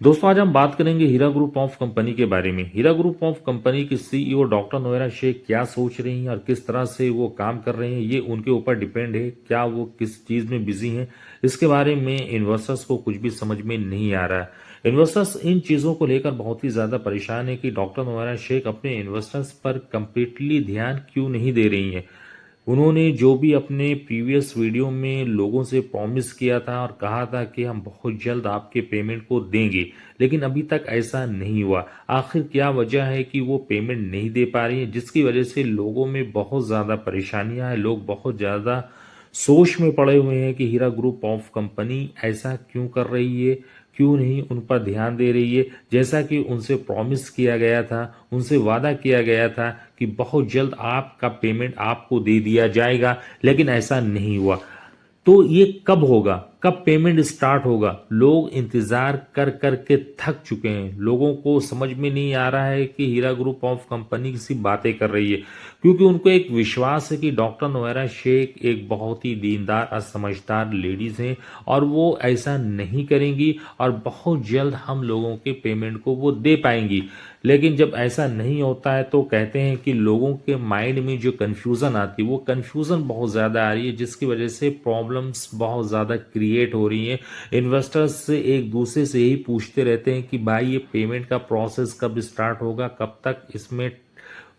दोस्तों आज हम बात करेंगे हीरा ग्रुप ऑफ कंपनी के बारे में। हीरा ग्रुप ऑफ कंपनी की सीईओ डॉक्टर नोएरा शेख क्या सोच रही हैं और किस तरह से वो काम कर रहे हैं, ये उनके ऊपर डिपेंड है। क्या वो किस चीज़ में बिजी हैं, इसके बारे में इन्वेस्टर्स को कुछ भी समझ में नहीं आ रहा है। इन्वेस्टर्स इन चीज़ों को लेकर बहुत ही ज़्यादा परेशान है कि डॉक्टर नोएरा शेख अपने इन्वेस्टर्स पर कंप्लीटली ध्यान क्यों नहीं दे रही हैं। उन्होंने जो भी अपने प्रीवियस वीडियो में लोगों से प्रॉमिस किया था और कहा था कि हम बहुत जल्द आपके पेमेंट को देंगे, लेकिन अभी तक ऐसा नहीं हुआ। आखिर क्या वजह है कि वो पेमेंट नहीं दे पा रही है, जिसकी वजह से लोगों में बहुत ज़्यादा परेशानियां हैं। लोग बहुत ज़्यादा सोच में पड़े हुए हैं कि हीरा ग्रुप ऑफ कंपनी ऐसा क्यों कर रही है, क्यों नहीं उन पर ध्यान दे रही है। जैसा कि उनसे प्रॉमिस किया गया था, उनसे वादा किया गया था कि बहुत जल्द आपका पेमेंट आपको दे दिया जाएगा, लेकिन ऐसा नहीं हुआ। तो ये कब होगा, कब पेमेंट स्टार्ट होगा? लोग इंतजार कर कर के थक चुके हैं। लोगों को समझ में नहीं आ रहा है कि हीरा ग्रुप ऑफ कंपनी किसी बातें कर रही है, क्योंकि उनको एक विश्वास है कि डॉक्टर नोएरा शेख एक बहुत ही दीनदार और समझदार लेडीज हैं और वो ऐसा नहीं करेंगी और बहुत जल्द हम लोगों के पेमेंट को वो दे पाएंगी। लेकिन जब ऐसा नहीं होता है तो कहते हैं कि लोगों के माइंड में जो कन्फ्यूज़न आती है वो कन्फ्यूज़न बहुत ज़्यादा आ रही है, जिसकी वजह से प्रॉब्लम्स बहुत ज़्यादा क्रिएट हो रही हैं। इन्वेस्टर्स से एक दूसरे से यही पूछते रहते हैं कि भाई ये पेमेंट का प्रोसेस कब स्टार्ट होगा, कब तक इसमें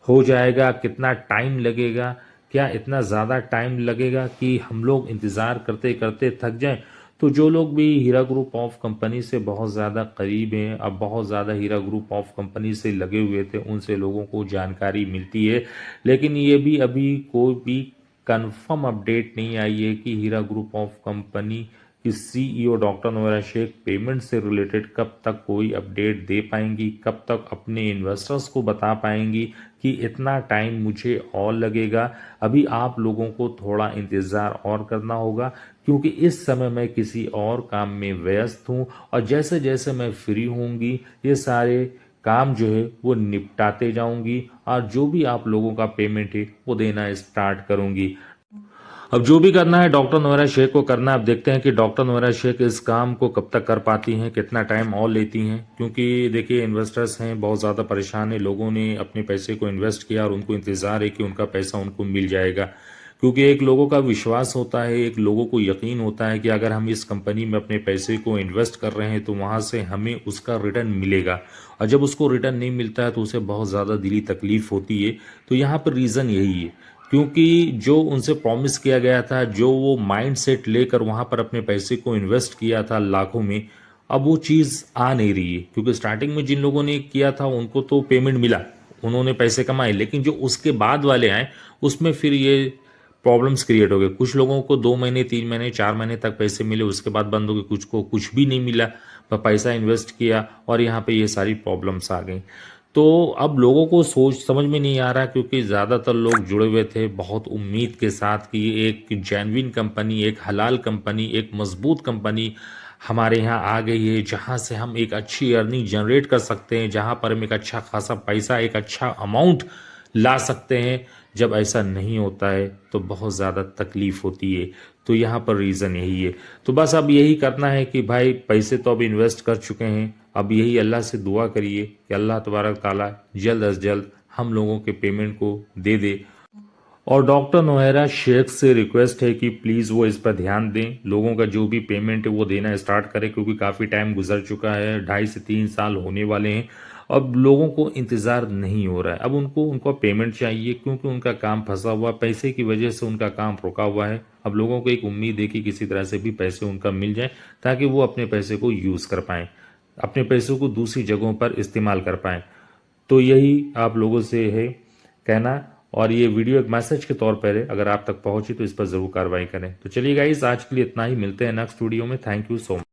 हो जाएगा, कितना टाइम लगेगा, क्या इतना ज़्यादा टाइम लगेगा कि हम लोग इंतज़ार करते करते थक जाएं। तो जो लोग भी हीरा ग्रुप ऑफ कंपनी से बहुत ज़्यादा करीब हैं, अब बहुत ज़्यादा हीरा ग्रुप ऑफ कंपनी से लगे हुए थे, उनसे लोगों को जानकारी मिलती है। लेकिन ये भी अभी कोई भी कंफर्म अपडेट नहीं आई है कि हीरा ग्रुप ऑफ कंपनी कि सीईओ डॉक्टर नोएरा शेख पेमेंट से रिलेटेड कब तक कोई अपडेट दे पाएंगी, कब तक अपने इन्वेस्टर्स को बता पाएंगी कि इतना टाइम मुझे और लगेगा। अभी आप लोगों को थोड़ा इंतज़ार और करना होगा, क्योंकि इस समय मैं किसी और काम में व्यस्त हूँ और जैसे जैसे मैं फ्री होंगी ये सारे काम जो है वो निपटाते जाऊंगी और जो भी आप लोगों का पेमेंट है वो देना स्टार्ट करूंगी। अब जो भी करना है डॉक्टर नोएरा शेख को करना है। अब देखते हैं कि डॉक्टर नोएरा शेख इस काम को कब तक कर पाती हैं, कितना टाइम और लेती हैं, क्योंकि देखिए इन्वेस्टर्स हैं बहुत ज़्यादा परेशान है। लोगों ने अपने पैसे को इन्वेस्ट किया और उनको इंतज़ार है कि उनका पैसा उनको मिल जाएगा, क्योंकि एक लोगों का विश्वास होता है, एक लोगों को यकीन होता है कि अगर हम इस कंपनी में अपने पैसे को इन्वेस्ट कर रहे हैं तो वहाँ से हमें उसका रिटर्न मिलेगा। और जब उसको रिटर्न नहीं मिलता है तो उसे बहुत ज़्यादा दिली तकलीफ होती है। तो यहाँ पर रीज़न यही है, क्योंकि जो उनसे प्रॉमिस किया गया था, जो वो माइंड सेट लेकर वहाँ पर अपने पैसे को इन्वेस्ट किया था लाखों में, अब वो चीज़ आ नहीं रही है। क्योंकि स्टार्टिंग में जिन लोगों ने किया था उनको तो पेमेंट मिला, उन्होंने पैसे कमाए, लेकिन जो उसके बाद वाले आए उसमें फिर ये प्रॉब्लम्स क्रिएट हो गए। कुछ लोगों को 2 महीने 3 महीने 4 महीने तक पैसे मिले, उसके बाद बंद हो गए। कुछ को कुछ भी नहीं मिला, पैसा इन्वेस्ट किया और यहाँ पे ये सारी प्रॉब्लम्स आ गई। तो अब लोगों को सोच समझ में नहीं आ रहा, क्योंकि ज़्यादातर लोग जुड़े हुए थे बहुत उम्मीद के साथ कि ये एक जेन्युइन कंपनी, एक हलाल कंपनी, एक मजबूत कंपनी हमारे यहाँ आ गई है, जहाँ से हम एक अच्छी अर्निंग जनरेट कर सकते हैं, जहाँ पर हम एक अच्छा खासा पैसा, एक अच्छा अमाउंट ला सकते हैं। जब ऐसा नहीं होता है तो बहुत ज़्यादा तकलीफ़ होती है। तो यहाँ पर रीज़न यही है। तो बस अब यही करना है कि भाई पैसे तो अब इन्वेस्ट कर चुके हैं, अब यही अल्लाह से दुआ करिए कि अल्लाह तबारक ताला जल्द अज जल्द हम लोगों के पेमेंट को दे दे। और डॉक्टर नोएरा शेख से रिक्वेस्ट है कि प्लीज़ वो इस पर ध्यान दें, लोगों का जो भी पेमेंट है वो देना स्टार्ट करें, क्योंकि काफ़ी टाइम गुजर चुका है, 2.5 से 3 साल होने वाले हैं। अब लोगों को इंतज़ार नहीं हो रहा है, अब उनको उनका पेमेंट चाहिए, क्योंकि उनका काम फंसा हुआ, पैसे की वजह से उनका काम रुका हुआ है। अब लोगों को एक उम्मीद है कि किसी तरह से भी पैसे उनका मिल जाए, ताकि वो अपने पैसे को यूज़ कर पाएँ, अपने पैसों को दूसरी जगहों पर इस्तेमाल कर पाएँ। तो यही आप लोगों से है कहना, और ये वीडियो एक मैसेज के तौर पर है, अगर आप तक पहुंची तो इस पर ज़रूर कार्रवाई करें। तो चलिए गाइस, आज के लिए इतना ही, मिलते हैं नेक्स्ट वीडियो में। Thank you so much.